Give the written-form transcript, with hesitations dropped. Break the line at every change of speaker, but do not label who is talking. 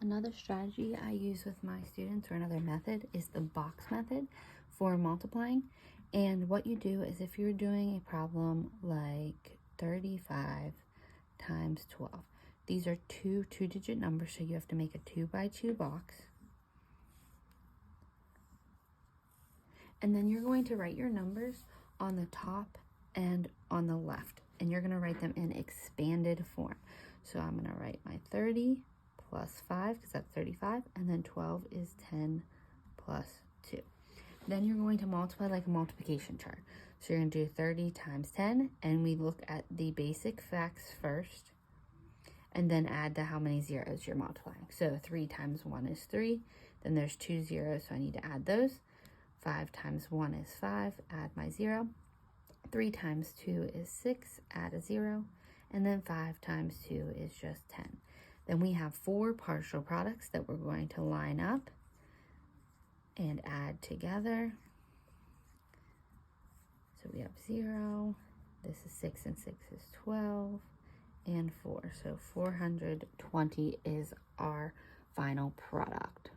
Another strategy I use with my students, or another method, is the box method for multiplying. And what you do is, if you're doing a problem like 35 times 12, these are two-digit numbers, so you have to make a 2x2 box. And then you're going to write your numbers on the top and on the left, and you're going to write them in expanded form. So I'm going to write my 30 plus 5, because that's 35, and then 12 is 10 plus 2. Then you're going to multiply like a multiplication chart. So you're going to do 30 times 10, and we look at the basic facts first, and then add to how many zeros you're multiplying. So 3 times 1 is 3, then there's 2 zeros, so I need to add those. 5 times 1 is 5, add my 0. 3 times 2 is 6, add a 0. And then 5 times 2 is just 10. Then we have 4 partial products that we're going to line up and add together. So we have 0, this is 6 and 6 is 12, and 4. So 420 is our final product.